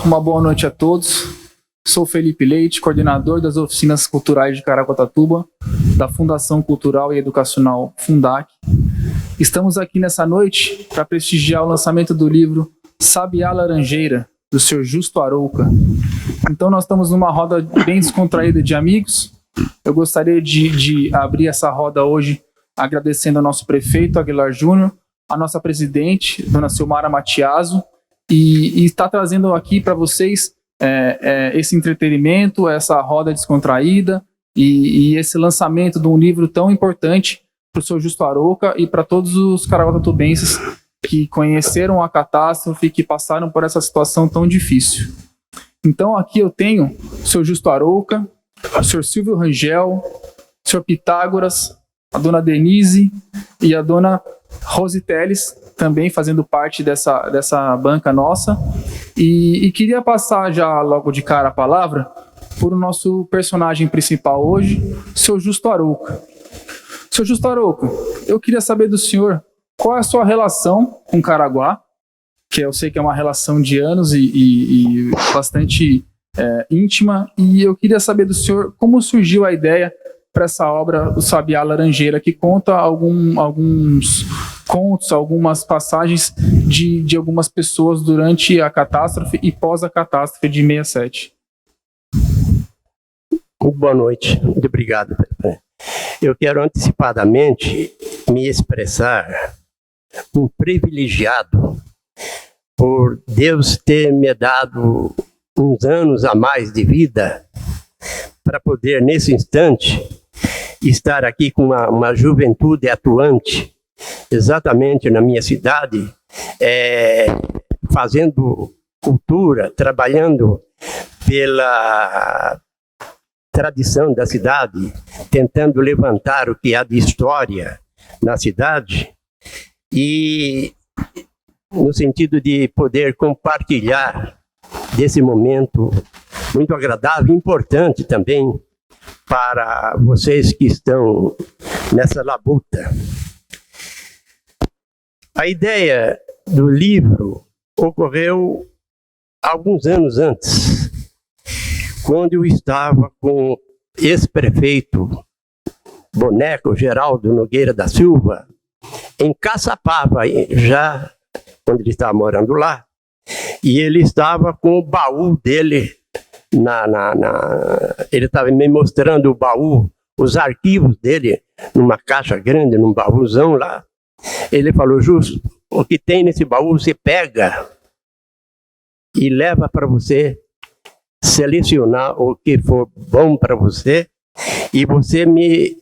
uma boa noite a todos. Sou Felipe Leite, coordenador das oficinas culturais de Caraguatatuba, da Fundação Cultural e Educacional Fundac. Estamos aqui nessa noite para prestigiar o lançamento do livro Sabiá Laranjeira, do Sr. Justo Arouca. Então nós estamos numa roda bem descontraída de amigos. Eu gostaria de abrir essa roda hoje agradecendo ao nosso prefeito, Aguilar Júnior, a nossa presidente, dona Silmara Matiaso, e está trazendo aqui para vocês esse entretenimento, essa roda descontraída e esse lançamento de um livro tão importante para o Sr. Justo Arouca e para todos os caraguatatubenses que conheceram a catástrofe e que passaram por essa situação tão difícil. Então aqui eu tenho o Sr. Justo Arouca, o Sr. Silvio Rangel, o Sr. Pitágoras, a dona Denise e a dona Rose Teles, também fazendo parte dessa banca nossa. E queria passar já logo de cara a palavra por o nosso personagem principal hoje, o Sr. Justo Arouca. Sr. Justo Arouca, eu queria saber do senhor qual é a sua relação com Caraguá, que eu sei que é uma relação de anos e bastante íntima, e eu queria saber do senhor como surgiu a ideia para essa obra, o Sabiá Laranjeira, que conta alguns contos, algumas passagens de algumas pessoas durante a catástrofe e pós a catástrofe de 67. Boa noite, muito obrigado. Eu quero antecipadamente me expressar um privilegiado por Deus ter me dado uns anos a mais de vida para poder, nesse instante, estar aqui com uma juventude atuante, exatamente na minha cidade, fazendo cultura, trabalhando pela tradição da cidade, tentando levantar o que há de história na cidade e no sentido de poder compartilhar desse momento muito agradável e importante também para vocês que estão nessa labuta. A ideia do livro ocorreu alguns anos antes, quando eu estava com o ex-prefeito Boneco Geraldo Nogueira da Silva, em Caçapava, já quando ele estava morando lá, e ele estava com o baú dele, ele estava me mostrando o baú, os arquivos dele, numa caixa grande, num baúzão lá. Ele falou: Justo, o que tem nesse baú você pega e leva para você selecionar o que for bom para você e você me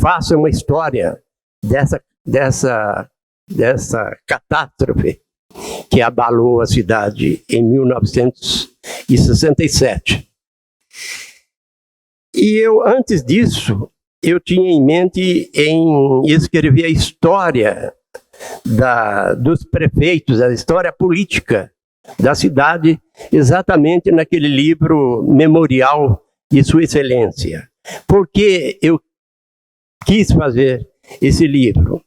faça uma história dessa catástrofe que abalou a cidade em 1967. E eu, antes disso, eu tinha em mente em escrever a história dos prefeitos, a história política da cidade, exatamente naquele livro memorial de Sua Excelência. Por que eu quis fazer esse livro?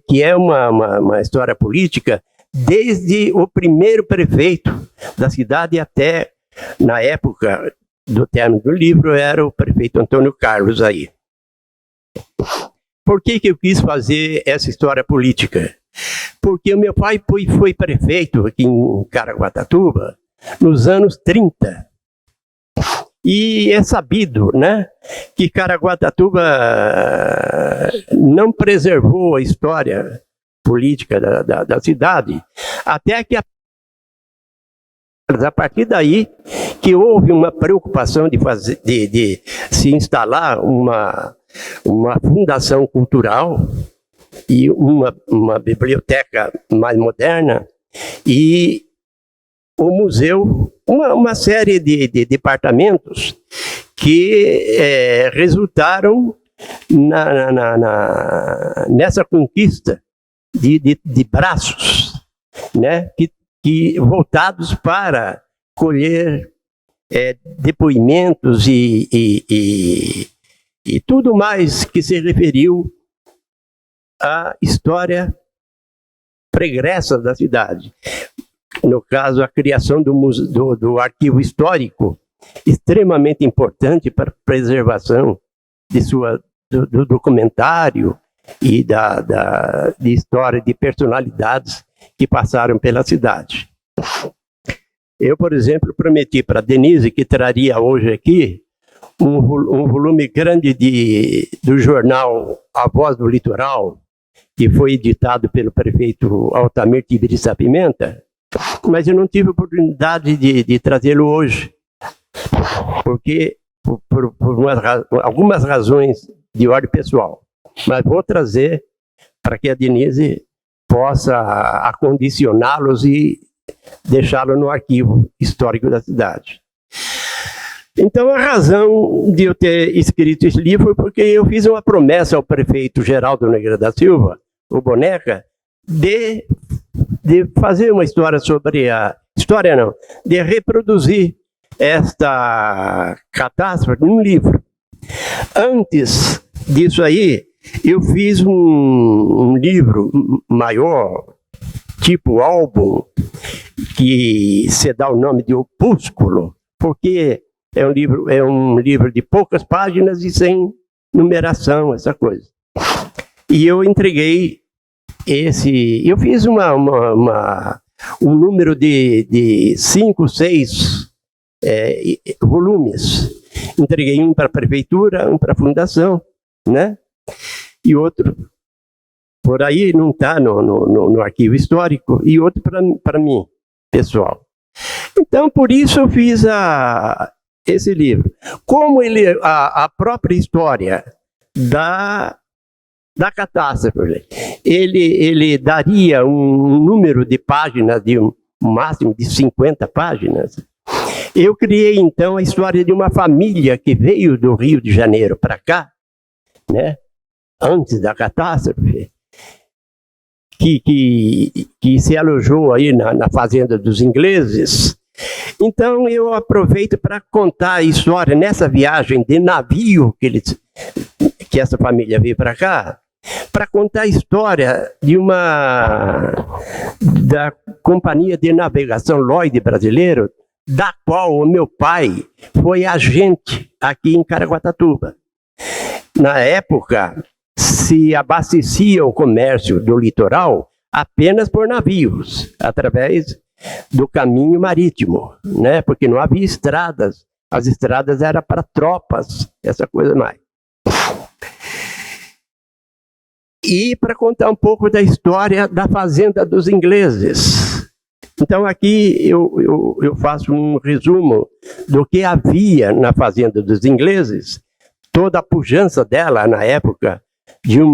Que é uma história política desde o primeiro prefeito da cidade até, na época do término do livro, era o prefeito Antônio Carlos aí. Por que eu quis fazer essa história política? Porque o meu pai foi prefeito aqui em Caraguatatuba nos anos 30. E é sabido, né, que Caraguatatuba não preservou a história política da cidade, até que a partir daí que houve uma preocupação de se instalar uma fundação cultural e uma biblioteca mais moderna e o museu, uma série de departamentos que resultaram nessa conquista de braços, né, que voltados para colher depoimentos e tudo mais que se referiu à história pregressa da cidade. no caso, a criação do arquivo histórico, extremamente importante para a preservação do documentário e de história de personalidades que passaram pela cidade. Eu, por exemplo, prometi para a Denise que traria hoje aqui um volume grande do jornal A Voz do Litoral, que foi editado pelo prefeito Altamir Tibiriçá Pimenta, mas eu não tive oportunidade de trazê-lo hoje, porque por algumas razões de ordem pessoal. Mas vou trazer para que a Denise possa acondicioná-los e deixá-lo no arquivo histórico da cidade. Então, a razão de eu ter escrito esse livro foi porque eu fiz uma promessa ao prefeito Geraldo Nogueira da Silva, o Boneca, de fazer uma história sobre de reproduzir esta catástrofe num livro. Antes disso aí, eu fiz um livro maior, tipo álbum, que se dá o nome de Opúsculo, porque é um livro de poucas páginas e sem numeração, essa coisa. E eu entreguei eu fiz um número de 5, 6 volumes. Entreguei um para a prefeitura, um para a fundação, né? E outro, por aí não está no arquivo histórico, e outro para mim, pessoal. Então, por isso eu fiz esse livro. Como a própria história da catástrofe, ele daria um número de páginas, de um máximo de 50 páginas, eu criei então a história de uma família que veio do Rio de Janeiro para cá, né, antes da catástrofe, que se alojou aí na fazenda dos ingleses. Então eu aproveito para contar a história nessa viagem de navio que essa família veio para cá, para contar a história da Companhia de Navegação Lloyd brasileiro, da qual o meu pai foi agente aqui em Caraguatatuba. Na época, se abastecia o comércio do litoral apenas por navios, através do caminho marítimo, né? Porque não havia estradas, as estradas eram para tropas, essa coisa mais. E para contar um pouco da história da fazenda dos ingleses. Então aqui eu faço um resumo do que havia na fazenda dos ingleses, toda a pujança dela na época, de um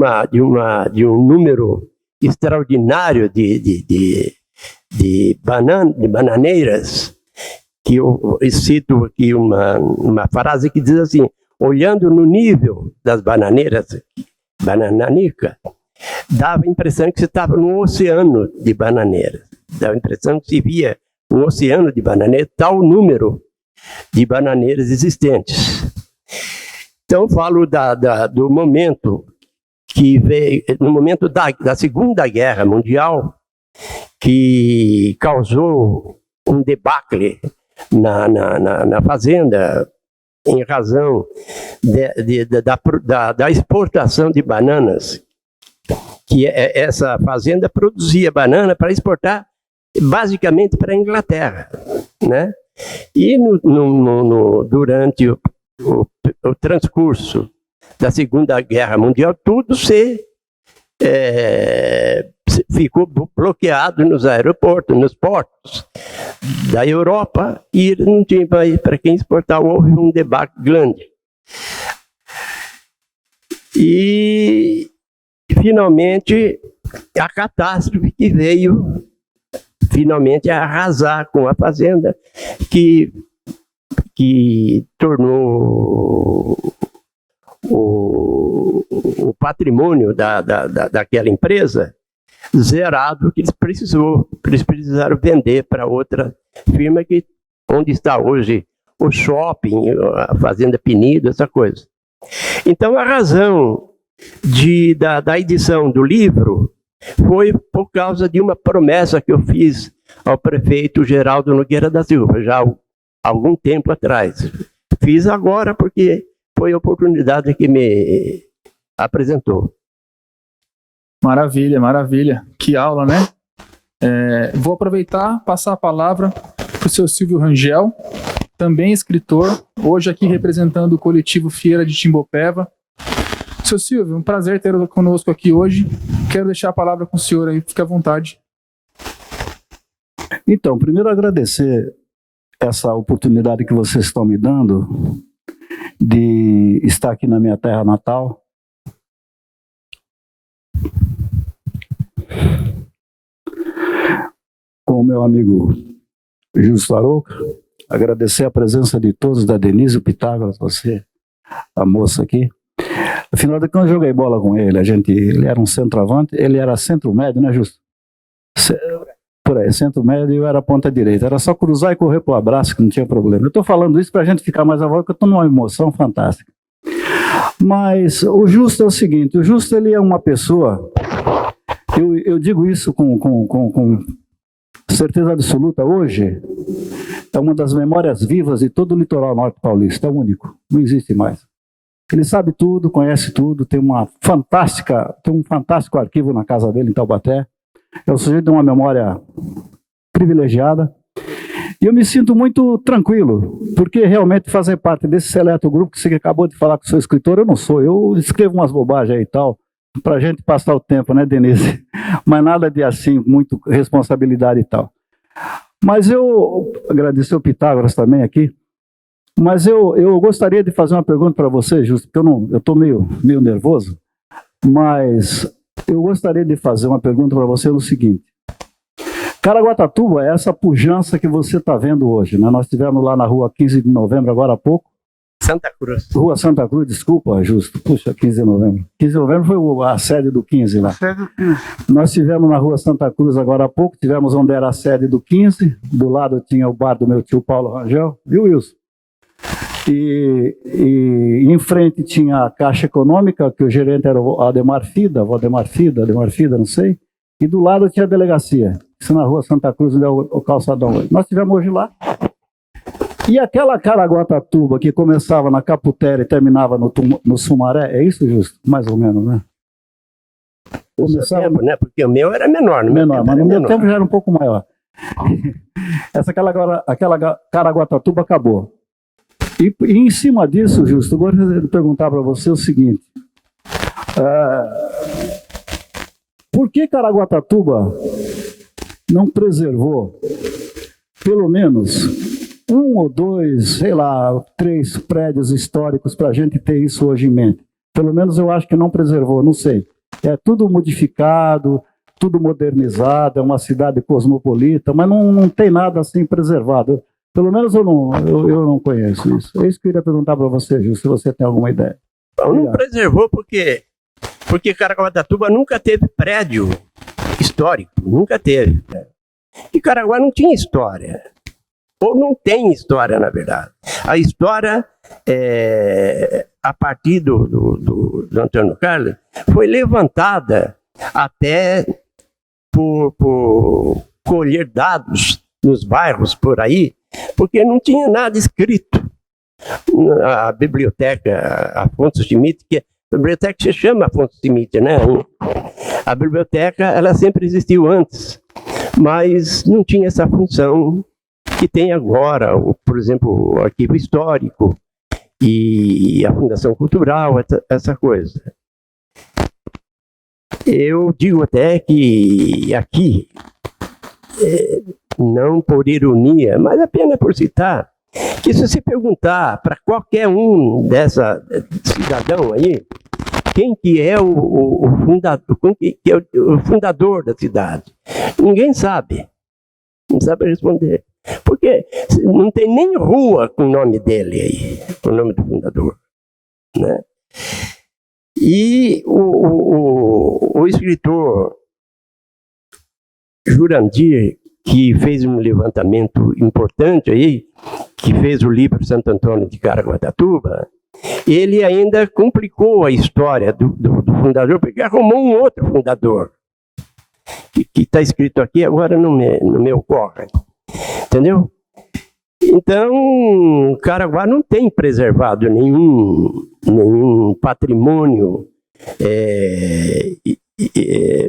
número extraordinário de bananeiras, que eu cito aqui uma frase que diz assim: olhando no nível das bananeiras, Banananica, dava a impressão que você estava num oceano de bananeiras. Dava a impressão que se via um oceano de bananeiras, tal número de bananeiras existentes. Então, eu falo do momento que veio, no momento da Segunda Guerra Mundial, que causou um debacle na fazenda, em razão da exportação de bananas, que essa fazenda produzia banana para exportar basicamente para a Inglaterra, né? E durante o transcurso da Segunda Guerra Mundial, tudo ficou bloqueado nos aeroportos, nos portos da Europa, e não tinha para quem exportar. Houve um debate grande. E, finalmente, a catástrofe que veio, finalmente, arrasar com a fazenda, que tornou o patrimônio daquela empresa zerado, que eles precisaram vender para outra firma, onde está hoje o shopping, a Fazenda Penido, essa coisa. Então, a razão da edição do livro foi por causa de uma promessa que eu fiz ao prefeito Geraldo Nogueira da Silva, já há algum tempo atrás. Fiz agora porque foi a oportunidade que me apresentou. Maravilha, maravilha. Que aula, né? Vou aproveitar, passar a palavra para o seu Silvio Rangel, também escritor, hoje aqui representando o coletivo Fieira de Timbopeva. Seu Silvio, um prazer tê-lo conosco aqui hoje. Quero deixar a palavra com o senhor aí, fique à vontade. Então, primeiro agradecer essa oportunidade que vocês estão me dando de estar aqui na minha terra natal. Com o meu amigo Justo Arouca, agradecer a presença de todos, da Denise, o Pitágoras, você, a moça aqui. Afinal de contas, eu joguei bola com ele, ele era um centroavante, ele era centro médio, né, Justo? Por aí, centro médio, e eu era ponta direita. Era só cruzar e correr pro abraço, que não tinha problema. Eu estou falando isso para a gente ficar mais à vontade, porque eu estou numa emoção fantástica. Mas o Justo é o seguinte, o Justo, ele é uma pessoa, eu digo isso com certeza absoluta, hoje, é uma das memórias vivas de todo o litoral norte paulista, é único, não existe mais. Ele sabe tudo, conhece tudo, tem um fantástico arquivo na casa dele em Taubaté. É o sujeito de uma memória privilegiada. E eu me sinto muito tranquilo, porque realmente fazer parte desse seleto grupo que você acabou de falar que sou escritor, eu não sou. Eu escrevo umas bobagens aí e tal, para a gente passar o tempo, né, Denise? Mas nada de assim, muito responsabilidade e tal. Mas eu agradecer o Pitágoras também aqui. Mas eu gostaria de fazer uma pergunta para você, Justo, porque eu estou meio nervoso, mas eu gostaria de fazer uma pergunta para você no seguinte. Caraguatatuba é essa pujança que você está vendo hoje, né? Nós estivemos lá na rua 15 de novembro, agora há pouco. Santa Cruz. Rua Santa Cruz, desculpa, Justo. Puxa, 15 de novembro. 15 de novembro foi a sede do 15 lá. Nós estivemos na rua Santa Cruz agora há pouco, tivemos onde era a sede do 15, do lado tinha o bar do meu tio Paulo Rangel, viu, Wilson? E em frente tinha a Caixa Econômica, que o gerente era o Ademar Fida, não sei, e do lado tinha a delegacia, isso na rua Santa Cruz, onde é o calçadão hoje. Nós estivemos hoje lá, e aquela Caraguatatuba que começava na Caputera e terminava no Sumaré, é isso, Justo? Mais ou menos, né? Começava... tempo, né? Porque o meu era menor, mas no meu tempo já era um pouco maior. Aquela Caraguatatuba acabou. E em cima disso, Justo, eu gostaria de perguntar para você o seguinte. Por que Caraguatatuba não preservou pelo menos 1 ou 2, sei lá, 3 prédios históricos para a gente ter isso hoje em mente? Pelo menos eu acho que não preservou, não sei. É tudo modificado, tudo modernizado, é uma cidade cosmopolita, mas não tem nada assim preservado. Pelo menos eu não conheço isso. É isso que eu queria perguntar para você, Justo, se você tem alguma ideia. Não preservou porque Caraguatatuba nunca teve prédio histórico, nunca teve. E Caraguá não tinha história, ou não tem história, na verdade. A história, a partir do Antônio Carlos, foi levantada até por colher dados nos bairros por aí, porque não tinha nada escrito. A biblioteca Afonso Schmidt, que a biblioteca se chama Afonso Schmidt, né? A biblioteca, ela sempre existiu antes, mas não tinha essa função que tem agora, por exemplo, o arquivo histórico e a Fundação Cultural, essa coisa. Eu digo até que aqui, não por ironia, mas apenas por citar, que se você perguntar para qualquer um dessa cidadão aí, quem que é o fundador da cidade, ninguém sabe. Não sabe responder. Porque não tem nem rua com o nome dele aí, com o nome do fundador, né? E o escritor Jurandir, que fez um levantamento importante aí, que fez o livro Santo Antônio de Caraguatatuba, ele ainda complicou a história do fundador, porque arrumou um outro fundador. que está escrito aqui, agora não me ocorre. Entendeu? Então, Caraguá não tem preservado nenhum patrimônio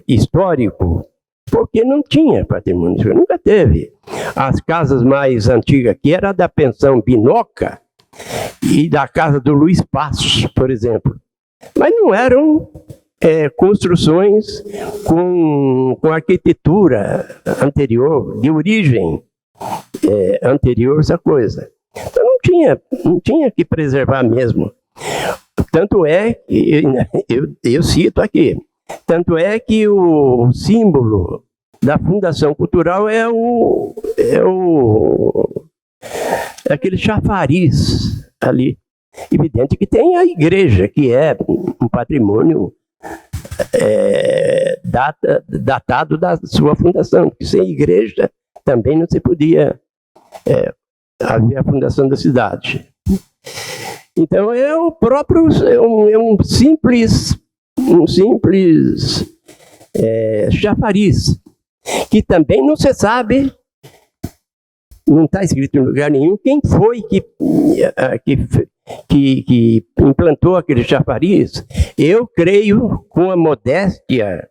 histórico, porque não tinha patrimônio histórico, nunca teve. As casas mais antigas aqui era da pensão Binoca e da casa do Luiz Passos, por exemplo. Mas não eram construções com arquitetura anterior, de origem anterior, essa coisa. Então não tinha que preservar mesmo. Tanto é que, eu cito aqui, tanto é que o símbolo da Fundação Cultural é aquele chafariz ali. Evidente que tem a igreja, que é um patrimônio datado da sua fundação, porque sem igreja também não se podia haver a fundação da cidade. Então é um simples chafariz, que também não se sabe, não está escrito em lugar nenhum, quem foi que implantou aquele chafariz. Eu creio, com a modéstia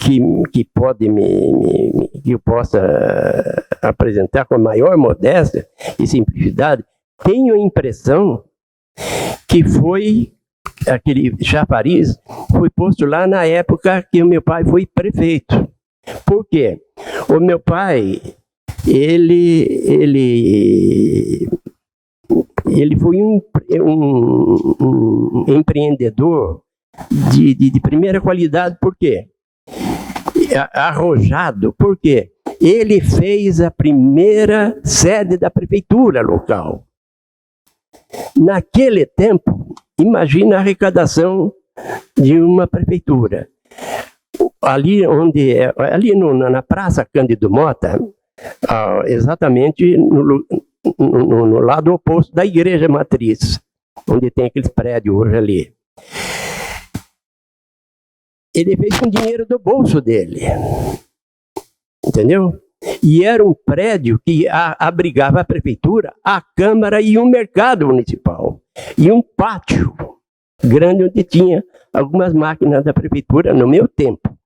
que eu possa apresentar, com a maior modéstia e simplicidade, tenho a impressão que aquele chafariz foi posto lá na época que o meu pai foi prefeito. Por quê? O meu pai, ele foi um empreendedor de primeira qualidade. Por quê? Arrojado. Por quê? Ele fez a primeira sede da prefeitura local. Naquele tempo, imagina a arrecadação de uma prefeitura. Ali na Praça Cândido Mota, exatamente no lado oposto da Igreja Matriz, onde tem aqueles prédios hoje ali. Ele fez com dinheiro do bolso dele. Entendeu? E era um prédio que abrigava a prefeitura, a Câmara e um mercado municipal. E um pátio grande onde tinha algumas máquinas da prefeitura no meu tempo.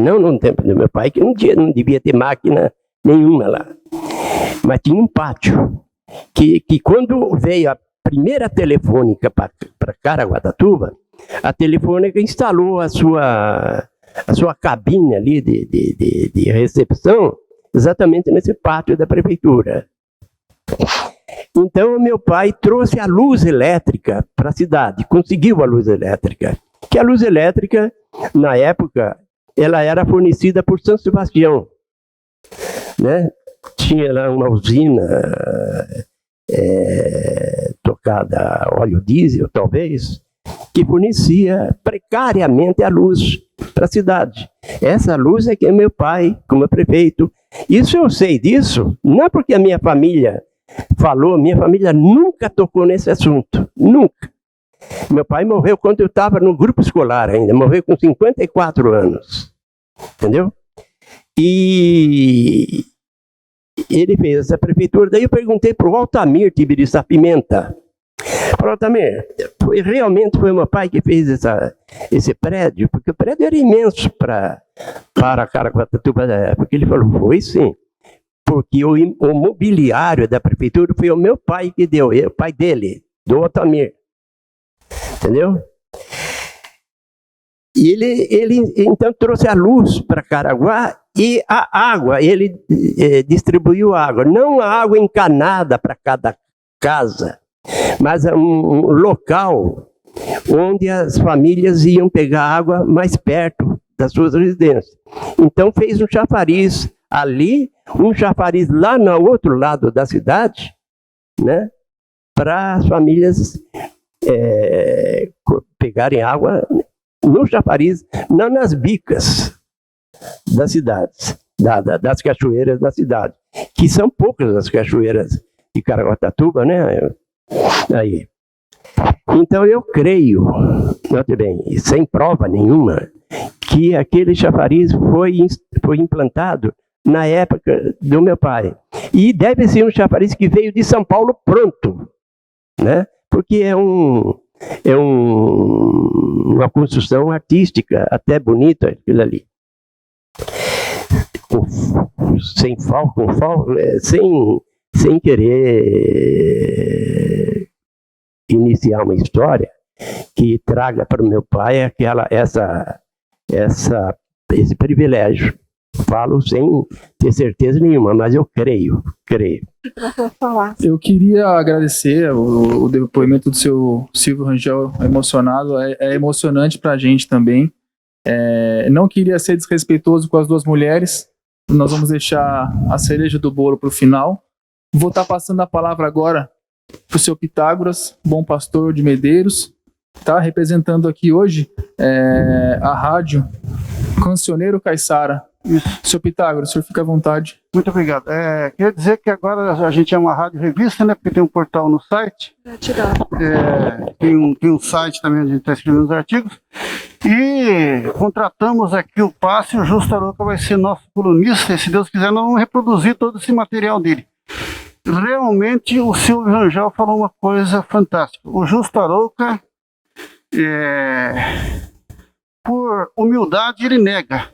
Não no tempo do meu pai, que não devia ter máquina nenhuma lá. Mas tinha um pátio, que quando veio a primeira telefônica para Caraguatatuba, a telefônica instalou a sua cabine ali de recepção exatamente nesse pátio da prefeitura. Então, meu pai trouxe a luz elétrica para a cidade, conseguiu a luz elétrica. Que a luz elétrica, na época, ela era fornecida por São Sebastião, né? Tinha lá uma usina tocada a óleo diesel, talvez, que fornecia precariamente a luz para a cidade. Essa luz é que é meu pai, como prefeito. Isso eu sei disso, não é porque a minha família falou, minha família nunca tocou nesse assunto, nunca. Meu pai morreu quando eu estava no grupo escolar ainda, morreu com 54 anos, entendeu? E ele fez essa prefeitura. Daí eu perguntei para o Altamir Tibiriçá Pimenta. Falei, Altamir, realmente foi meu pai que fez esse prédio? Porque o prédio era imenso para Caraguatatuba da época. Ele falou, foi sim. Porque o mobiliário da prefeitura foi o meu pai que deu, o pai dele, do Altamir. Entendeu? E ele então trouxe a luz para Caraguá e a água, ele distribuiu a água. Não a água encanada para cada casa, mas um local onde as famílias iam pegar água mais perto das suas residências. Então fez um chafariz ali, um chafariz lá no outro lado da cidade, né, para as famílias pegarem água no chafariz, não nas bicas das cidades, das cachoeiras da cidade, que são poucas as cachoeiras de Caraguatatuba, né? Aí. Então eu creio, note bem, sem prova nenhuma, que aquele chafariz foi implantado na época do meu pai. E deve ser um chafariz que veio de São Paulo pronto, né? Porque é uma construção artística, até bonita aquilo ali. Sem querer iniciar uma história que traga para o meu pai esse privilégio. Falo sem ter certeza nenhuma, mas eu creio. Eu queria agradecer o depoimento do seu Silvio Rangel emocionado, é emocionante para a gente também. Não queria ser desrespeitoso com as duas mulheres, nós vamos deixar a cereja do bolo para o final. Vou estar passando a palavra agora para o seu Pitágoras, bom pastor de Medeiros, tá representando aqui hoje a rádio Cancioneiro Caiçara. Seu Pitágoras, o senhor fica à vontade. Muito obrigado. Queria dizer que agora a gente é uma rádio revista, né? Porque tem um portal no site. Tem um site também onde a gente está escrevendo os artigos. E contratamos aqui o Passe, o Justo Arouca vai ser nosso colunista. E se Deus quiser, nós vamos reproduzir todo esse material dele. Realmente, o Silvio Rangel falou uma coisa fantástica. O Justo Arouca, por humildade, ele nega.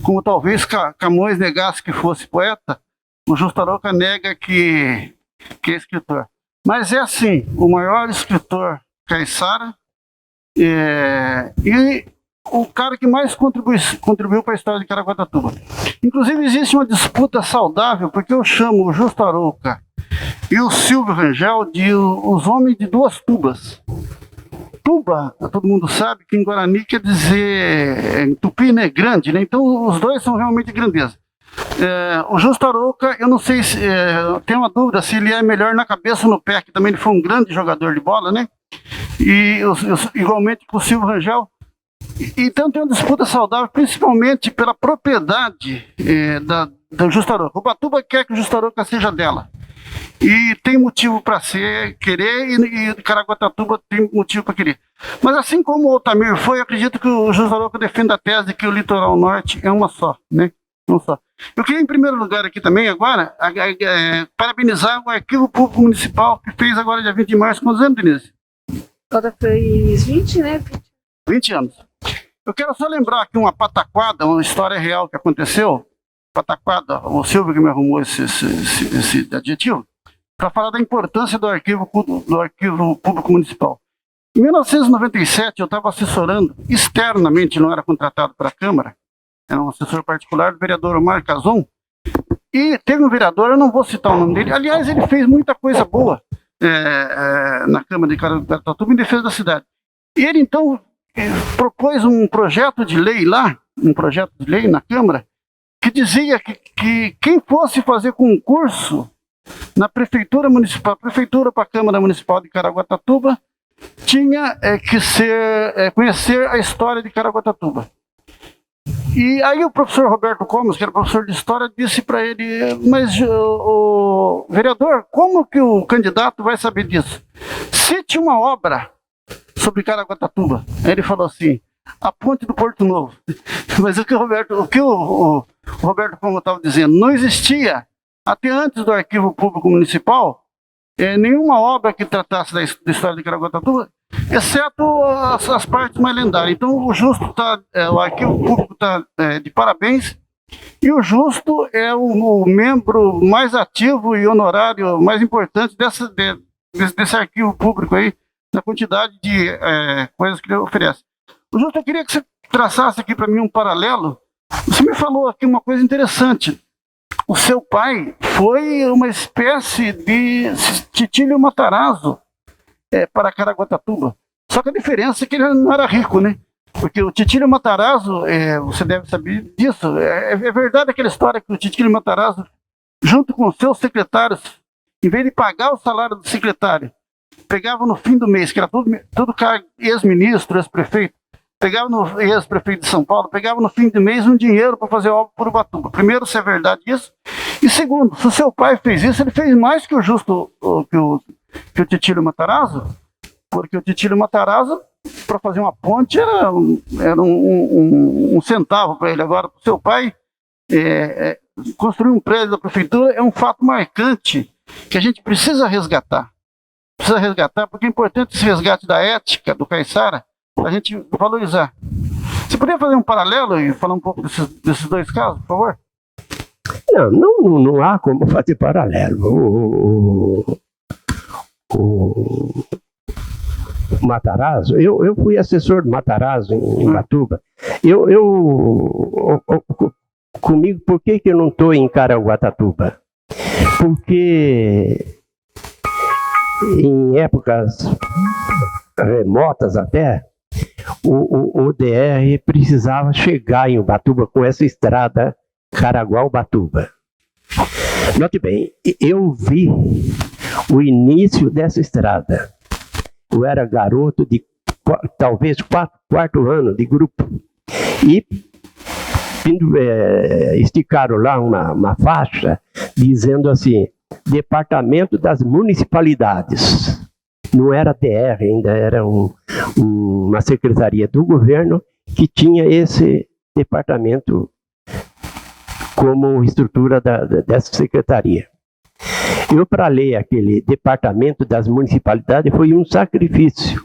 Como talvez Camões negasse que fosse poeta, o Justo Arouca nega que é escritor. Mas é assim, o maior escritor caiçara e o cara que mais contribuiu para a história de Caraguatatuba. Inclusive existe uma disputa saudável, porque eu chamo o Justo Arouca e o Silvio Rangel de os homens de duas tubas. Tuba, todo mundo sabe que em Guarani quer dizer tupi, né, grande, né? Então os dois são realmente grandeza. O Justo Arouca, eu não sei se tenho uma dúvida se ele é melhor na cabeça ou no pé, que também ele foi um grande jogador de bola, né? E igualmente com o Silvio Rangel. Então tem uma disputa saudável, principalmente pela propriedade do Justo Arouca. O Ubatuba quer que o Justo Arouca seja dela. E tem motivo para querer, e Caraguatatuba tem motivo para querer. Mas assim como o Altamir foi, eu acredito que o Justo Arouca defende a tese de que o litoral norte é uma só, né? Uma só. Eu queria, em primeiro lugar, aqui também, agora, parabenizar o Arquivo Público Municipal, que fez agora, dia 20 de março, quantos anos, Denise? Agora fez 20, né? 20 anos. Eu quero só lembrar aqui uma pataquada, uma história real que aconteceu. Pataquada, o Silvio que me arrumou esse adjetivo, para falar da importância do Arquivo Público Municipal. Em 1997, eu estava assessorando externamente, não era contratado para a Câmara, era um assessor particular do vereador Omar Cazon, e teve um vereador, eu não vou citar o nome dele, aliás, ele fez muita coisa boa na Câmara de Caraguatatuba em defesa da cidade. E ele, então, propôs um projeto de lei lá, na Câmara, que dizia que quem fosse fazer concurso na Prefeitura Municipal, Prefeitura para a Câmara Municipal de Caraguatatuba, tinha que conhecer a história de Caraguatatuba. E aí o professor Roberto Comas, que era professor de História, disse para ele, mas o vereador, como que o candidato vai saber disso? Cite uma obra sobre Caraguatatuba. Aí ele falou assim, a Ponte do Porto Novo. Mas o que o Roberto Comas estava dizendo, não existia, até antes do Arquivo Público Municipal, nenhuma obra que tratasse da história de Caraguatatuba, exceto as partes mais lendárias. Então o Arquivo Público está de parabéns, e o Justo é o membro mais ativo e honorário mais importante desse arquivo público aí, na quantidade de coisas que ele oferece. O Justo, eu queria que você traçasse aqui para mim um paralelo. Você me falou aqui uma coisa interessante. O seu pai foi uma espécie de Titílio Matarazzo para Caraguatatuba. Só que a diferença é que ele não era rico, né? Porque o Titílio Matarazzo, você deve saber disso, é verdade aquela história que o Titílio Matarazzo, junto com seus secretários, em vez de pagar o salário do secretário, pegava no fim do mês, que era tudo ex-ministro, ex-prefeito, pegava no ex-prefeito de São Paulo, pegava no fim do mês um dinheiro para fazer obra por Ubatuba. Primeiro, se é verdade isso. E segundo, se o seu pai fez isso, ele fez mais que o Justo, que o Titílio Matarazzo, Porque o Titílio Matarazzo, para fazer uma ponte, era um centavo para ele. Agora, para o seu pai, construir um prédio da prefeitura é um fato marcante que a gente precisa resgatar. Precisa resgatar, porque é importante esse resgate da ética do Caiçara, para a gente valorizar. Você poderia fazer um paralelo e falar um pouco desses dois casos, por favor? Não há como fazer paralelo. O Matarazzo, eu fui assessor do Matarazzo em Ubatuba. Comigo, por que eu não estou em Caraguatatuba? Porque em épocas remotas até, o DR precisava chegar em Ubatuba com essa estrada Caraguá-Ubatuba. Note bem, eu vi o início dessa estrada. Eu era garoto de talvez quarto ano de grupo. E esticaram lá uma faixa dizendo assim, Departamento das Municipalidades. Não era DR, ainda era uma secretaria do governo que tinha esse departamento como estrutura dessa secretaria. Eu, para ler aquele Departamento das Municipalidades, foi um sacrifício.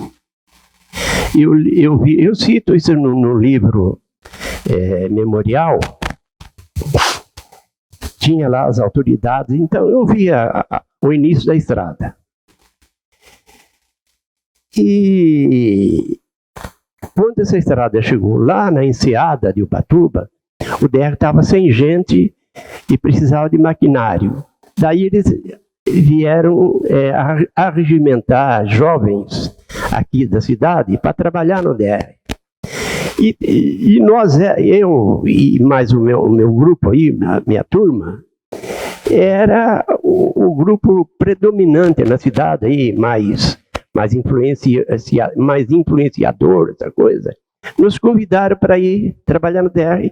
Eu cito isso no livro memorial. Tinha lá as autoridades, então eu via o início da estrada. E quando essa estrada chegou lá na enseada de Ubatuba, o DR estava sem gente e precisava de maquinário. Daí eles vieram arregimentar jovens aqui da cidade para trabalhar no DR. E nós, eu e mais o meu grupo aí, a minha turma, era o grupo predominante na cidade aí, mais influenciador, essa coisa. Nos convidaram para ir trabalhar no DR,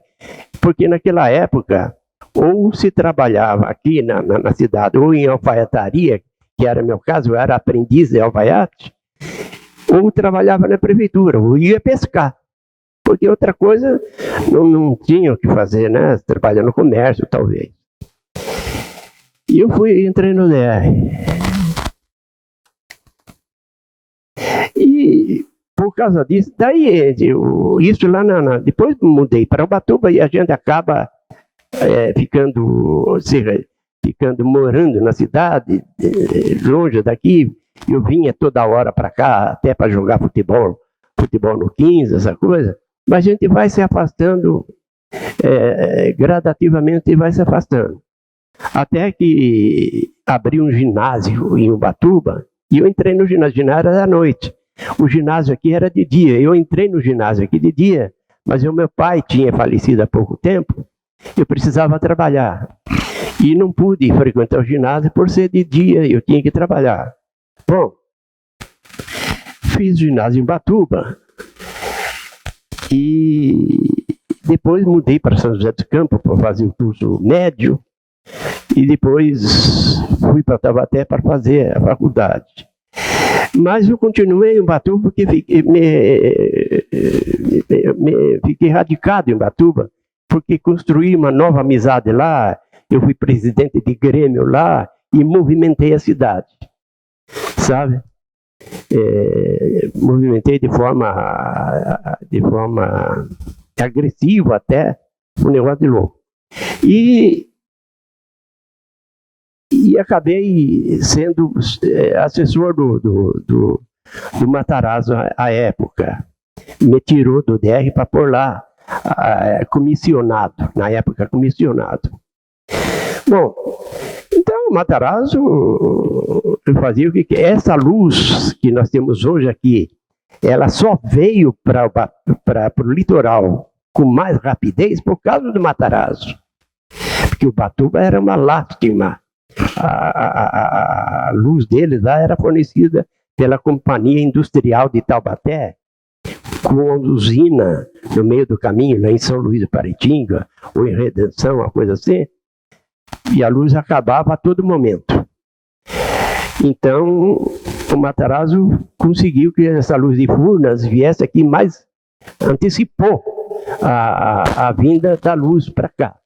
porque naquela época, ou se trabalhava aqui na cidade, ou em alfaiataria, que era meu caso, eu era aprendiz de alfaiate, ou trabalhava na prefeitura, ou ia pescar. Porque outra coisa não tinha o que fazer, né? Trabalhar no comércio, talvez. E eu entrei no DR. E por causa disso, daí isso lá depois mudei para Ubatuba e a gente acaba ficando morando na cidade, longe daqui. Eu vinha toda hora para cá, até para jogar futebol no 15, essa coisa. Mas a gente vai se afastando, gradativamente vai se afastando. Até que abri um ginásio em Ubatuba, e eu entrei no ginásio. O ginásio era da noite. O ginásio aqui era de dia. Eu entrei no ginásio aqui de dia, mas o meu pai tinha falecido há pouco tempo, eu precisava trabalhar. E não pude frequentar o ginásio por ser de dia, eu tinha que trabalhar. Bom, fiz ginásio em Ubatuba. E depois mudei para São José dos Campos para fazer o curso médio. E depois fui para Taubaté para fazer a faculdade. Mas eu continuei em Ubatuba porque fiquei radicado em Ubatuba, porque construí uma nova amizade lá. Eu fui presidente de Grêmio lá e movimentei a cidade, sabe? Movimentei de forma agressiva até, um negócio de louco. E acabei sendo assessor do Matarazzo à época. Me tirou do DR para pôr lá, comissionado, na época comissionado. Bom, então o Matarazzo fazia o que essa luz que nós temos hoje aqui, ela só veio para o litoral com mais rapidez por causa do Matarazzo. Porque o Ubatuba era uma lástima. A luz deles lá era fornecida pela Companhia Industrial de Taubaté, com uma usina no meio do caminho, lá em São Luís do Paraitinga, ou em Redenção, uma coisa assim, e a luz acabava a todo momento. Então, o Matarazzo conseguiu que essa luz de Furnas viesse aqui, mas antecipou a vinda da luz para cá.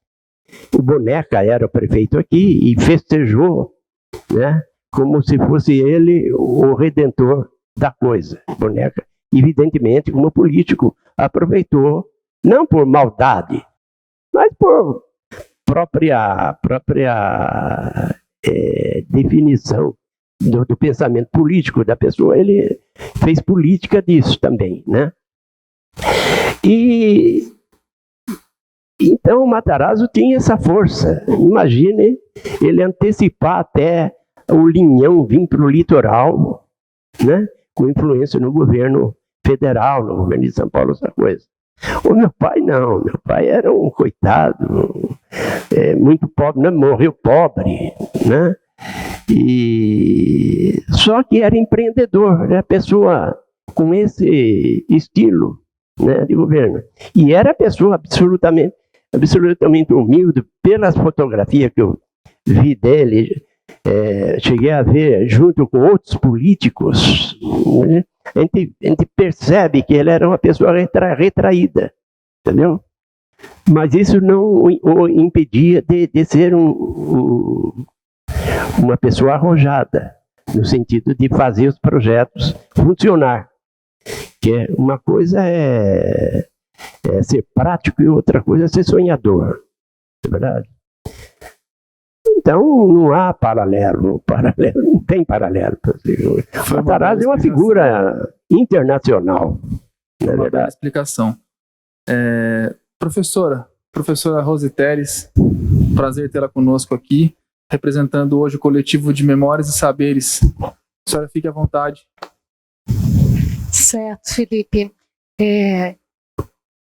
O Boneca era o prefeito aqui e festejou, né, como se fosse ele o redentor da coisa. Boneca, evidentemente, como político, aproveitou, não por maldade, mas por própria definição do pensamento político da pessoa. Ele fez política disso também, né? E então o Matarazzo tinha essa força. Imagine ele antecipar até o Linhão vir para o litoral, né? Com influência no governo federal, no governo de São Paulo, essa coisa. O meu pai não, meu pai era um coitado, muito pobre, né? Morreu pobre, né? E só que era empreendedor, era pessoa com esse estilo, né, de governo. E era pessoa absolutamente humilde. Pelas fotografias que eu vi dele, cheguei a ver junto com outros políticos, né? A gente percebe que ele era uma pessoa retraída, entendeu? Mas isso não o impedia de ser uma pessoa arrojada, no sentido de fazer os projetos funcionar. Que uma coisa é ser prático e outra coisa é ser sonhador, é verdade? Então não há paralelo, não tem paralelo. O Matarazzo é uma figura internacional, não é verdade? Explicação. Professora Rose Teres, prazer tê-la conosco aqui, representando hoje o coletivo de Memórias e Saberes. A senhora fique à vontade. Certo, Felipe.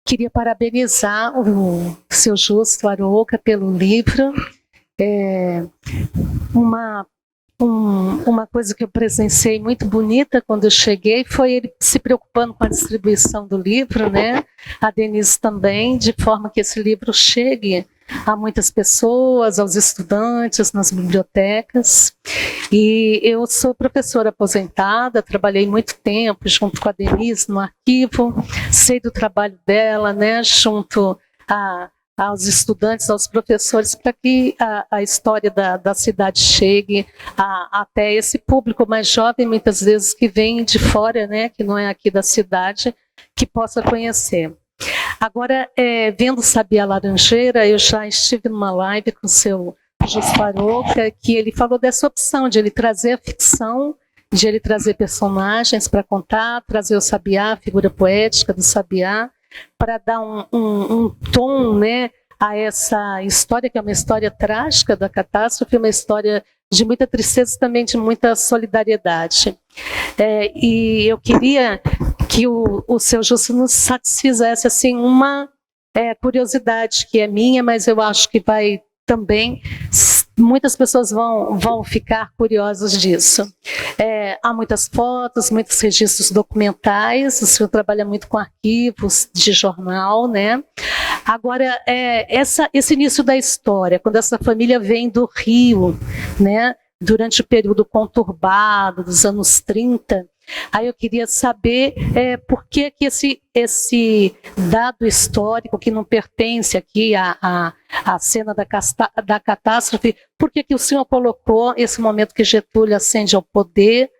Queria parabenizar o seu Justo Arouca pelo livro. Uma coisa que eu presenciei muito bonita quando eu cheguei foi ele se preocupando com a distribuição do livro, né? A Denise também, de forma que esse livro chegue a muitas pessoas, aos estudantes, nas bibliotecas. E eu sou professora aposentada, trabalhei muito tempo junto com a Denise no arquivo, sei do trabalho dela, né, junto aos estudantes, aos professores, para que a história da cidade chegue até esse público mais jovem, muitas vezes que vem de fora, né, que não é aqui da cidade, que possa conhecer. Agora, vendo Sabiá Laranjeira, eu já estive numa live com o seu Justo Arouca, que ele falou dessa opção de ele trazer a ficção, de ele trazer personagens para contar, trazer o Sabiá, a figura poética do Sabiá, para dar um tom, né, a essa história, que é uma história trágica da catástrofe, uma história de muita tristeza e também de muita solidariedade. E eu queria que o seu Justo nos satisfizesse assim, uma curiosidade que é minha, mas eu acho que vai também, muitas pessoas vão ficar curiosas disso. Há muitas fotos, muitos registros documentais, o senhor trabalha muito com arquivos de jornal, né? Agora, esse início da história, quando essa família vem do Rio, né, durante o período conturbado dos anos 30, aí eu queria saber por que esse dado histórico que não pertence aqui à cena da catástrofe, por que o senhor colocou esse momento que Getúlio ascende ao poder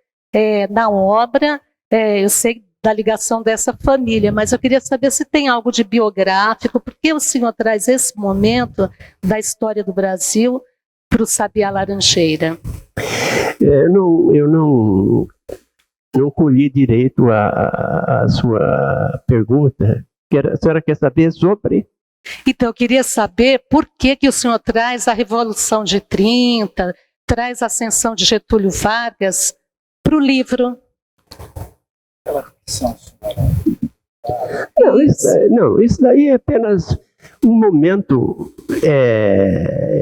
na obra? Eu sei da ligação dessa família, mas eu queria saber se tem algo de biográfico, por que o senhor traz esse momento da história do Brasil para o Sabiá Laranjeira? Eu não colhi direito a sua pergunta. A senhora quer saber sobre? Então, eu queria saber por que o senhor traz a Revolução de 30, traz a ascensão de Getúlio Vargas para o livro. Isso daí é apenas um momento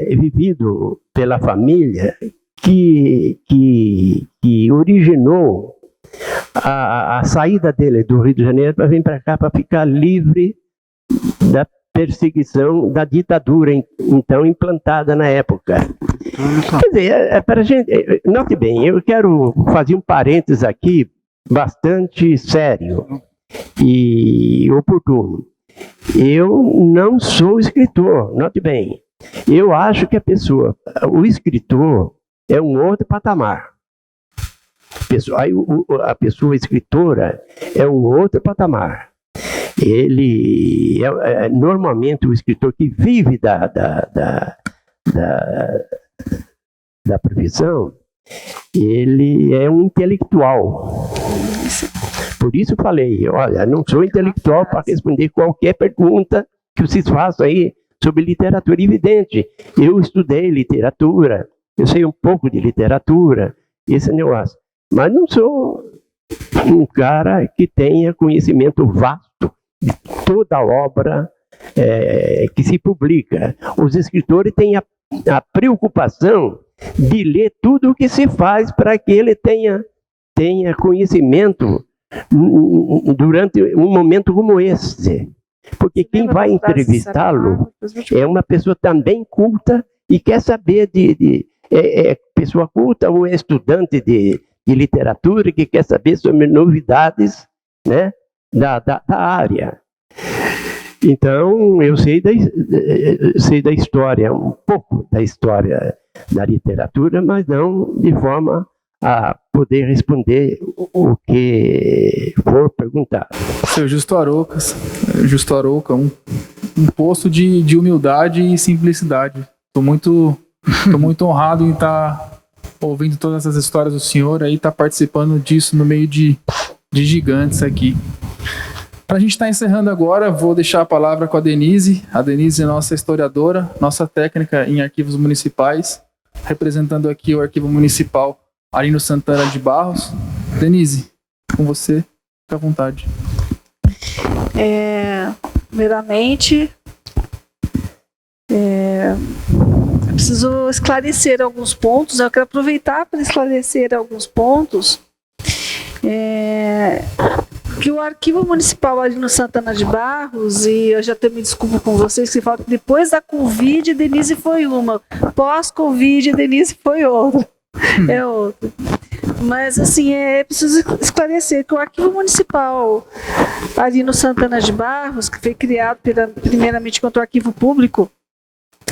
vivido pela família que originou a saída dele do Rio de Janeiro para vir para cá, para ficar livre da perseguição da ditadura então implantada na época. Quer dizer, para a gente, note bem, eu quero fazer um parênteses aqui bastante sério e oportuno. Eu não sou escritor, note bem. Eu acho que o escritor é um outro patamar. A pessoa escritora é um outro patamar. Ele normalmente o escritor que vive da profissão, ele é um intelectual. Por isso eu falei, olha, não sou intelectual para responder qualquer pergunta que vocês façam aí sobre literatura. Evidente, eu estudei literatura, eu sei um pouco de literatura, esse negócio. Mas não sou um cara que tenha conhecimento vasto de toda a obra que se publica. Os escritores têm a preocupação de ler tudo o que se faz para que ele tenha conhecimento durante um momento como esse. Porque quem vai entrevistá-lo é uma pessoa também culta e quer saber é pessoa culta ou é estudante de literatura que quer saber sobre novidades, né, da área. Então, eu sei da história, um pouco da história da literatura, mas não de forma a poder responder o que for perguntado. Seu Justo Arouca, um posto de humildade e simplicidade. Estou muito honrado em estar ouvindo todas essas histórias do senhor aí, estar participando disso no meio de gigantes aqui. Para a gente estar encerrando agora, vou deixar a palavra com a Denise. A Denise é nossa historiadora, nossa técnica em arquivos municipais, representando aqui o Arquivo Municipal Arino Santana de Barros. Denise, com você, fica à vontade. Primeiramente, eu preciso esclarecer alguns pontos. Eu quero aproveitar para esclarecer alguns pontos. Que o Arquivo Municipal Arino Santana de Barros, e eu já até me desculpo com vocês, que falam que depois da Covid, Denise foi uma, pós-Covid, Denise foi outra. É outra. Mas, assim, preciso esclarecer que o Arquivo Municipal Arino Santana de Barros, que foi criado primeiramente contra o Arquivo Público,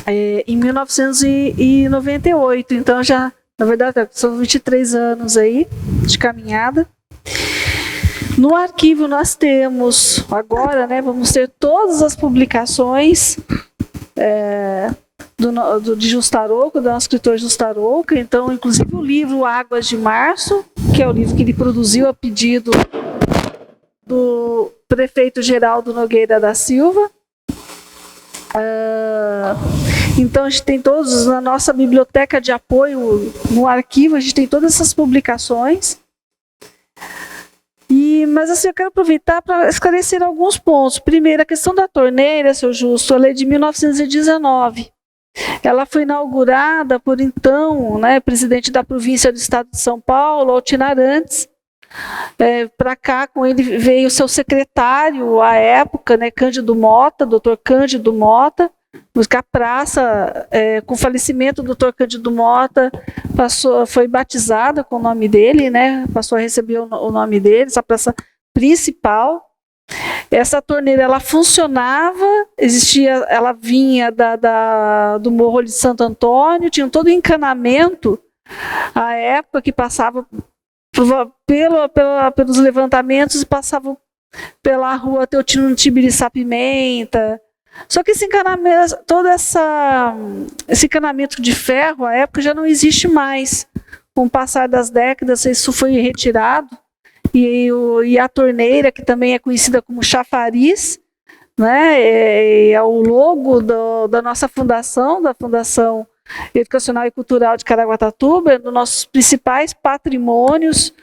em 1998, então já, na verdade, são 23 anos aí de caminhada. No arquivo nós temos, agora, né, vamos ter todas as publicações de Justo Arouca, do nosso escritor Justo Arouca, então, inclusive o livro Águas de Março, que é o livro que ele produziu a pedido do prefeito Geraldo Nogueira da Silva. Então, a gente tem todos, na nossa biblioteca de apoio, no arquivo, a gente tem todas essas publicações. Mas assim, eu quero aproveitar para esclarecer alguns pontos. Primeiro, a questão da torneira, seu Justo, a lei de 1919. Ela foi inaugurada por então, né, presidente da província do estado de São Paulo, Altino Arantes. Para cá, com ele veio o seu secretário à época, né, Cândido Mota, doutor Cândido Mota. A praça, com o falecimento do Dr. Cândido Mota, foi batizada com o nome dele, né? Passou a receber o nome dele, essa praça principal. Essa torneira, ela funcionava, ela vinha do Morro de Santo Antônio, tinha todo o encanamento, à época que passava pelos levantamentos, passava pela rua Teotino Tibiriçá Pimenta. Só que esse encanamento, esse encanamento de ferro, à época, já não existe mais. Com o passar das décadas, isso foi retirado. E a torneira, que também é conhecida como chafariz, né, é o logo da nossa fundação, da Fundação Educacional e Cultural de Caraguatatuba, é um dos nossos principais patrimônios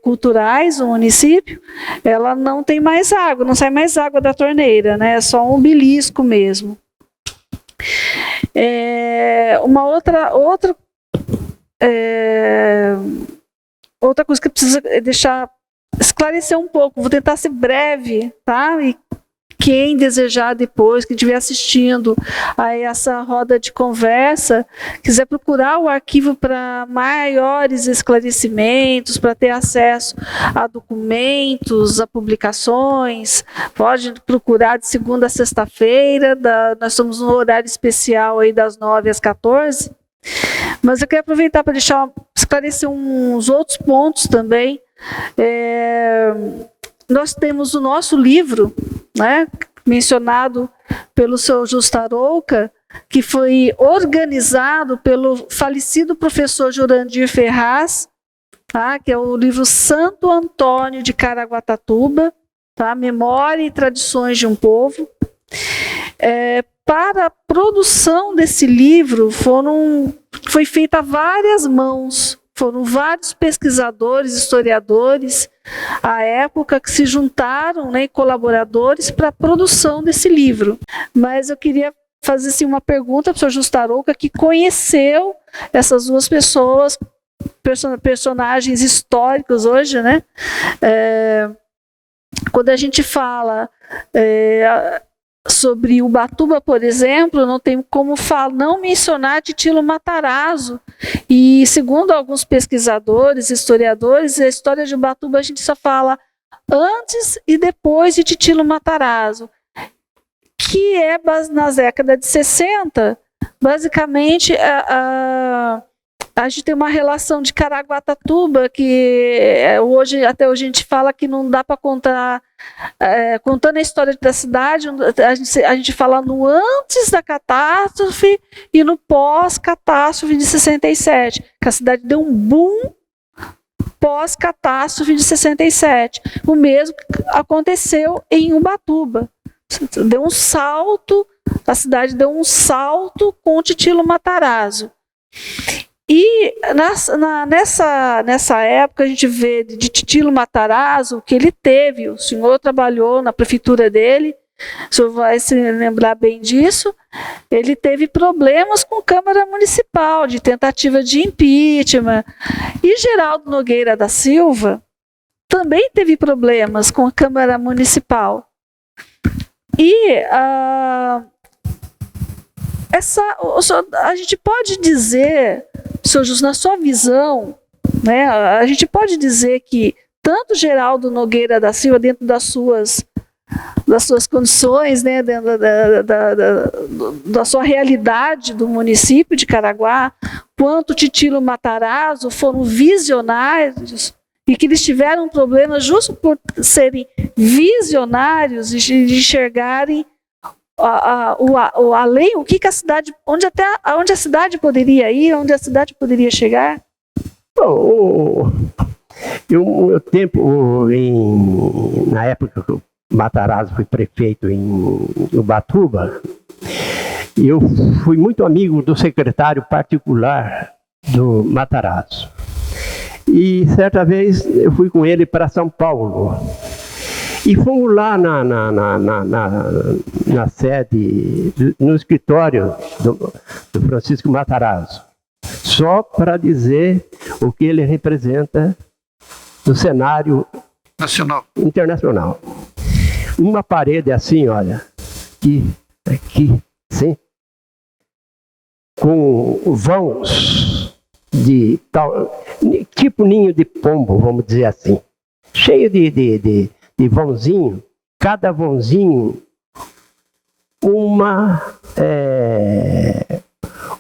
culturais do município. Ela não tem mais água, não sai mais água da torneira, né? É só um belisco mesmo. Uma outra coisa que eu preciso esclarecer um pouco, vou tentar ser breve, tá? E quem desejar depois, que estiver assistindo a essa roda de conversa, quiser procurar o arquivo para maiores esclarecimentos, para ter acesso a documentos, a publicações, pode procurar de segunda a sexta-feira, nós estamos no horário especial aí das 9 às 14. Mas eu quero aproveitar para esclarecer uns outros pontos também. Nós temos o nosso livro, né, mencionado pelo seu Justo Arouca, que foi organizado pelo falecido professor Jurandir Ferraz, tá, que é o livro Santo Antônio de Caraguatatuba, tá, Memória e Tradições de um Povo. Para a produção desse livro foi feita a várias mãos, foram vários pesquisadores, historiadores, à época, que se juntaram, né, colaboradores para a produção desse livro. Mas eu queria fazer assim, uma pergunta para o senhor Justo Arouca, que conheceu essas duas pessoas, personagens históricos hoje, né? Quando a gente fala sobre Ubatuba, por exemplo, não tem como não mencionar Titilo Matarazzo. E segundo alguns pesquisadores, historiadores, a história de Ubatuba a gente só fala antes e depois de Titilo Matarazzo, que é nas décadas de 60, basicamente a gente tem uma relação de Caraguatatuba que até hoje a gente fala que não dá para contar, contando a história da cidade, a gente fala no antes da catástrofe e no pós-catástrofe de 67, que a cidade deu um boom pós-catástrofe de 67. O mesmo aconteceu em Ubatuba. Deu um salto, a cidade deu um salto com o Titilo Matarazzo. E nessa época a gente vê de Titilo Matarazzo que ele teve, o senhor trabalhou na prefeitura dele, o senhor vai se lembrar bem disso, ele teve problemas com a Câmara Municipal, de tentativa de impeachment, e Geraldo Nogueira da Silva também teve problemas com a Câmara Municipal. E a gente pode dizer, senhor Justo, na sua visão, né, a gente pode dizer que tanto Geraldo Nogueira da Silva, dentro das suas condições, né, dentro da sua realidade do município de Caraguá, quanto Titilo Matarazzo foram visionários e que eles tiveram problemas justo por serem visionários e de enxergarem além, o que a cidade, onde a cidade poderia ir, onde a cidade poderia chegar? Bom, o tempo, na época que o Matarazzo foi prefeito em Ubatuba, eu fui muito amigo do secretário particular do Matarazzo. E certa vez eu fui com ele para São Paulo. E fomos lá na sede, no escritório do Francisco Matarazzo, só para dizer o que ele representa no cenário internacional. Uma parede assim, olha, aqui, sim, com vãos de tal, tipo ninho de pombo, vamos dizer assim, cheio de vãozinho, cada vãozinho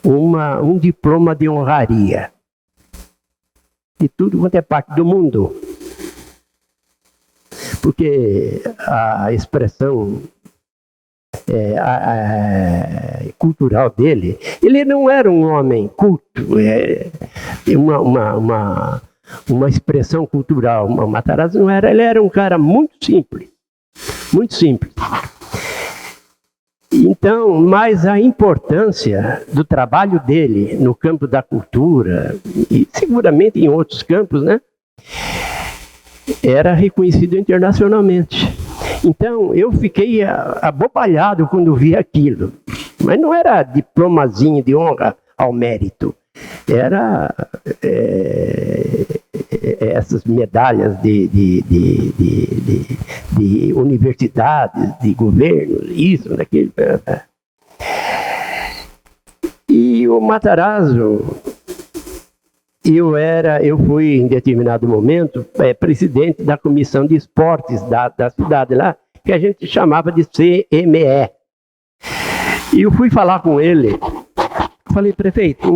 um diploma de honraria. De tudo quanto é parte do mundo. Porque a expressão cultural dele, ele não era um homem culto, uma expressão cultural. O Matarazzo não era, ele era um cara muito simples. Muito simples. Então, mas a importância do trabalho dele no campo da cultura, e seguramente em outros campos, né, era reconhecido internacionalmente. Então, eu fiquei abobalhado quando vi aquilo. Mas não era diplomazinho de honra ao mérito. Era essas medalhas de universidades, de governos, isso, daquilo. E o Matarazzo, eu fui em determinado momento presidente da comissão de esportes da cidade lá, que a gente chamava de CME. E eu fui falar com ele, falei, prefeito,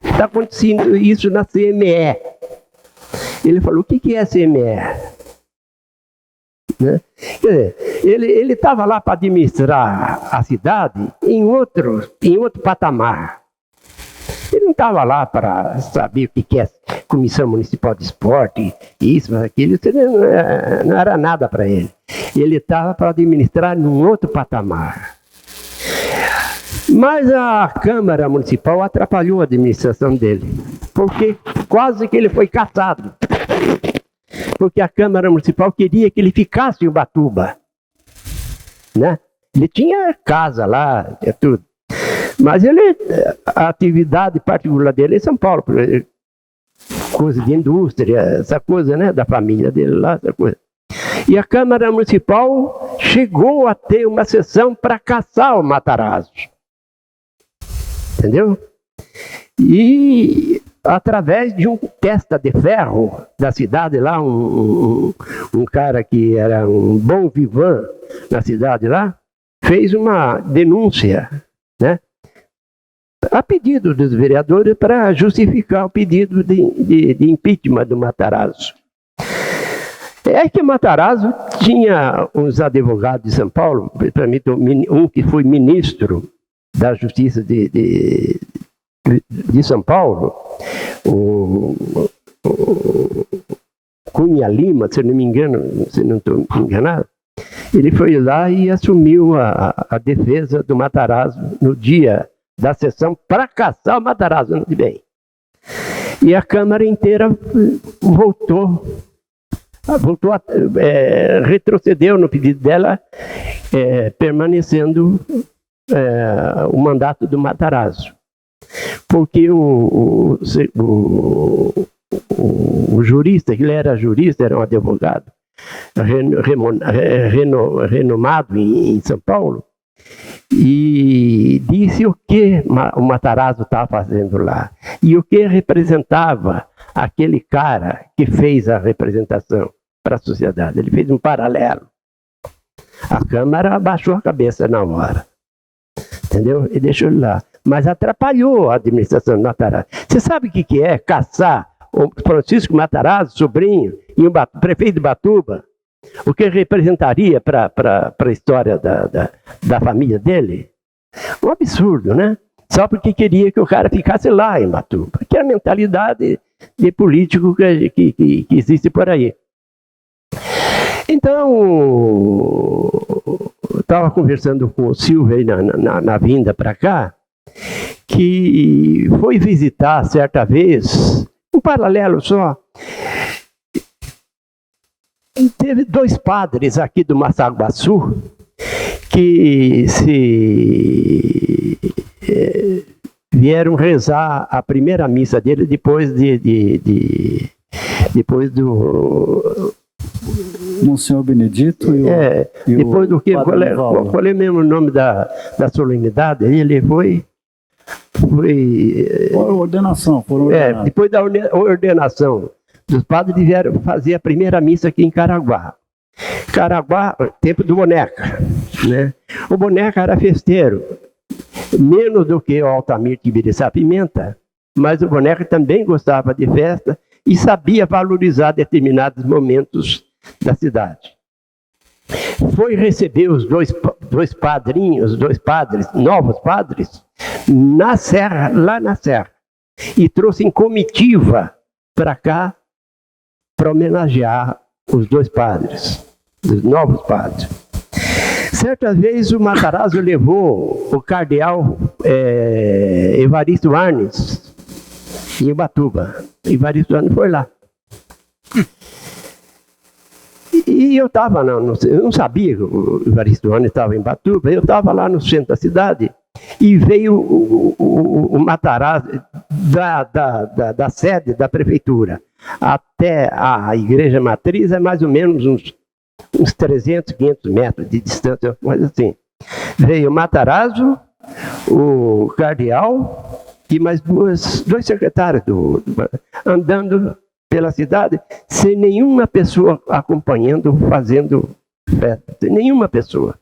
está acontecendo isso na CME. Ele falou, o que é CME? Né? Quer dizer, ele estava lá para administrar a cidade em outro patamar. Ele não estava lá para saber o que é Comissão Municipal de Esporte, isso, aquilo, não era nada para ele. Ele estava para administrar num outro patamar. Mas a Câmara Municipal atrapalhou a administração dele, porque quase que ele foi caçado. Porque a Câmara Municipal queria que ele ficasse em Ubatuba, né? Ele tinha casa lá, tudo. Mas a atividade particular dele é em São Paulo, coisa de indústria, essa coisa, né, da família dele lá, essa coisa. E a Câmara Municipal chegou a ter uma sessão para caçar o Matarazzo. Entendeu? E através de um testa de ferro da cidade lá, um cara que era um bom vivan na cidade lá, fez uma denúncia, né, a pedido dos vereadores para justificar o pedido de impeachment do Matarazzo. É que o Matarazzo tinha uns advogados de São Paulo, para mim, um que foi ministro da Justiça de São Paulo, o Cunha Lima, se não me engano, se não estou enganado, ele foi lá e assumiu a defesa do Matarazzo no dia da sessão para caçar o Matarazzo, não bem. E a Câmara inteira retrocedeu no pedido dela, permanecendo o mandato do Matarazzo. Porque o jurista, ele era jurista, era um advogado renomado em São Paulo, e disse o que o Matarazzo estava fazendo lá, e o que representava aquele cara que fez a representação para a sociedade. Ele fez um paralelo. A Câmara abaixou a cabeça na hora, entendeu? E deixou ele lá. Mas atrapalhou a administração do Matarazzo. Você sabe o que é caçar o Francisco Matarazzo, sobrinho, e o prefeito de Ubatuba? O que representaria para a história da família dele? Um absurdo, né? Só porque queria que o cara ficasse lá em Ubatuba. Que é a mentalidade de político que existe por aí. Então, eu estava conversando com o Silvio aí na vinda para cá, que foi visitar certa vez, um paralelo só, teve 2 padres aqui do Massaguaçu que vieram rezar a primeira missa dele depois do Monsenhor Benedito e depois do que? Qual é mesmo o nome da solenidade? Ele foi ordenação. Depois da ordenação dos padres, vieram fazer a primeira missa aqui em Caraguá. Caraguá, tempo do Boneca, né? O Boneca era festeiro, menos do que o Altamir Tibiriçá Pimenta, mas o Boneca também gostava de festa e sabia valorizar determinados momentos da cidade. Foi receber os dois padres, novos padres, na Serra, lá na Serra, e trouxe em comitiva para cá para homenagear os 2 padres, os novos padres. Certa vez o Matarazzo levou o cardeal Evaristo Arnes em Ubatuba. Evaristo Arnes foi lá. E eu estava, eu não sabia que o Evaristo Arnes estava em Ubatuba, eu estava lá no centro da cidade e veio o Matarazzo da sede da prefeitura até a igreja matriz é mais ou menos uns 300, 500 metros de distância, mas assim. Veio o Matarazzo, o cardeal e mais dois secretários andando pela cidade, sem nenhuma pessoa acompanhando, fazendo festa, sem nenhuma pessoa.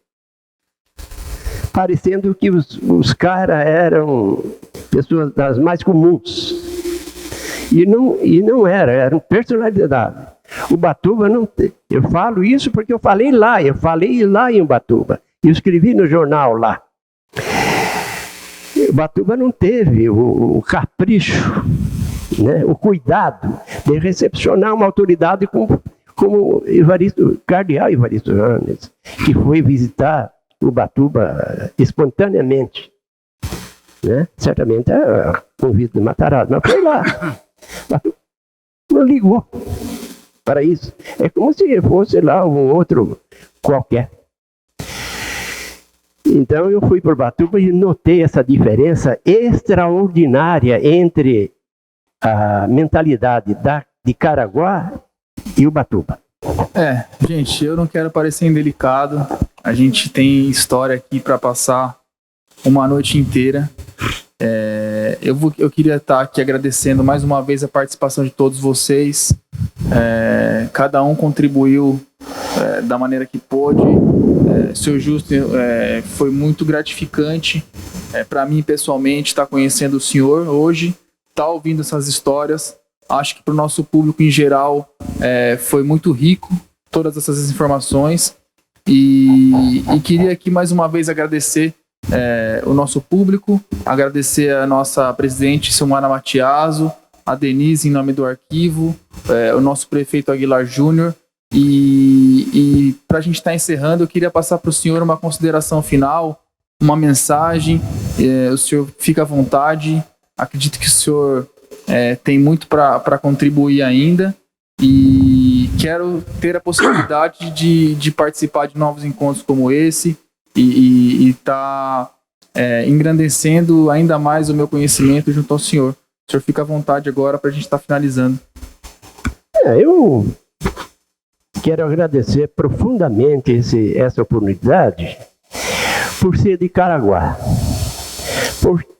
Parecendo que os caras eram pessoas das mais comuns. E não eram personalidades. Ubatuba não tem. Eu falo isso porque eu falei lá em Ubatuba. Eu escrevi no jornal lá. Ubatuba não teve o capricho, né, o cuidado de recepcionar uma autoridade como cardeal Evaristo Janes, que foi visitar Ubatuba espontaneamente. Né? Certamente a convite de Matarazzo, mas foi lá. Ubatuba não ligou para isso. É como se fosse lá um outro qualquer. Então eu fui para Ubatuba e notei essa diferença extraordinária entre a mentalidade de Caraguá e Ubatuba. Gente, eu não quero parecer indelicado. A gente tem história aqui para passar uma noite inteira. Eu queria estar aqui agradecendo mais uma vez a participação de todos vocês. Cada um contribuiu da maneira que pôde. Seu Justo, foi muito gratificante para mim pessoalmente estar conhecendo o senhor hoje, estar ouvindo essas histórias. Acho que para o nosso público em geral foi muito rico todas essas informações e queria aqui mais uma vez agradecer o nosso público, agradecer a nossa presidente Silmara Matiaso, a Denise em nome do arquivo, o nosso prefeito Aguilar Júnior. E para a gente estar encerrando, eu queria passar para o senhor uma consideração final, uma mensagem. O senhor fica à vontade. Acredito que o senhor tem muito para contribuir ainda e quero ter a possibilidade de participar de novos encontros como esse e estar engrandecendo ainda mais o meu conhecimento junto ao senhor. O senhor fica à vontade agora para a gente estar finalizando. Eu quero agradecer profundamente essa oportunidade por ser de Caraguá.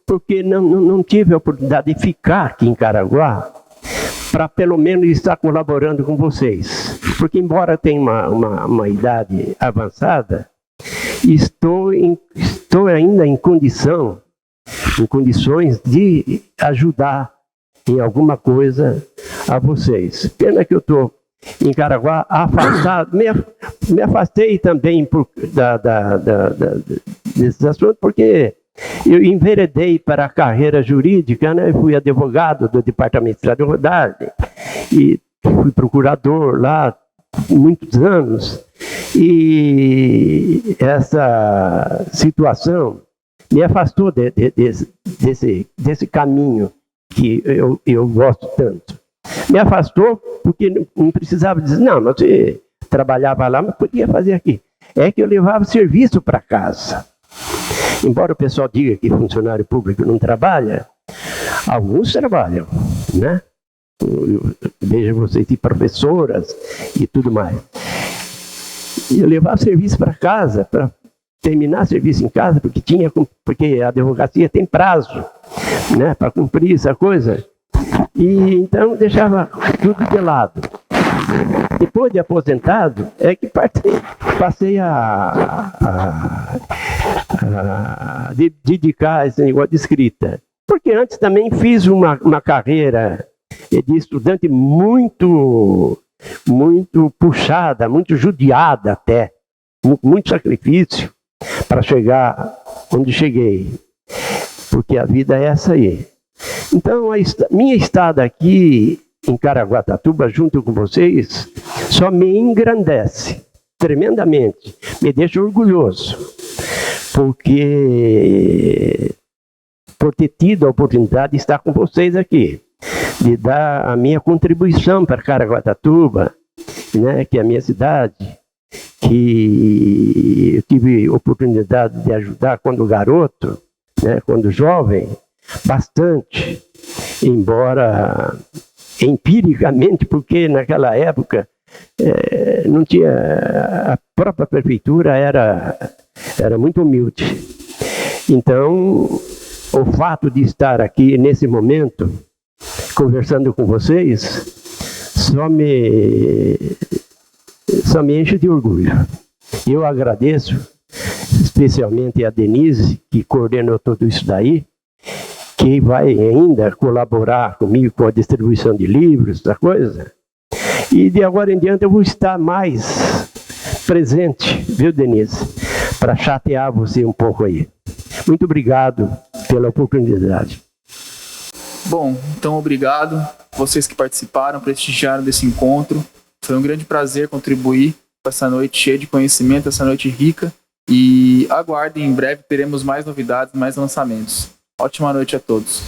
Porque não tive a oportunidade de ficar aqui em Caraguá para pelo menos estar colaborando com vocês. Porque embora tenha uma idade avançada, estou ainda em condições de ajudar em alguma coisa a vocês. Pena que eu estou em Caraguá afastado, me afastei também desses assuntos, porque eu enveredei para a carreira jurídica, né? Fui advogado do Departamento de Estrada e Rodagem e fui procurador lá muitos anos, e essa situação me afastou desse caminho que eu gosto tanto. Me afastou porque não precisava dizer, não, mas você trabalhava lá, mas podia fazer aqui. É que eu levava serviço para casa. Embora o pessoal diga que funcionário público não trabalha, alguns trabalham, né? Eu vejo vocês de professoras e tudo mais. E eu levava serviço para casa, para terminar serviço em casa, porque a advocacia tem prazo, né, para cumprir essa coisa. E então deixava tudo de lado. Depois de aposentado, é que passei a dedicar esse negócio de escrita. Porque antes também fiz uma carreira de estudante muito puxada, muito judiada até, muito sacrifício para chegar onde cheguei. Porque a vida é essa aí. Então, minha estada aqui em Caraguatatuba, junto com vocês, só me engrandece tremendamente, me deixa orgulhoso, porque por ter tido a oportunidade de estar com vocês aqui, de dar a minha contribuição para Caraguatatuba, né, que é a minha cidade, que eu tive oportunidade de ajudar quando garoto, né, quando jovem, bastante, embora empiricamente, porque naquela época não tinha, a própria prefeitura era muito humilde. Então, o fato de estar aqui nesse momento, conversando com vocês, só me enche de orgulho. Eu agradeço especialmente a Denise, que coordenou tudo isso daí, que vai ainda colaborar comigo com a distribuição de livros, essa coisa. E de agora em diante eu vou estar mais presente, viu, Denise? Para chatear você um pouco aí. Muito obrigado pela oportunidade. Bom, então obrigado vocês que participaram, prestigiaram desse encontro. Foi um grande prazer contribuir com essa noite cheia de conhecimento, essa noite rica. E aguardem, em breve teremos mais novidades, mais lançamentos. Ótima noite a todos.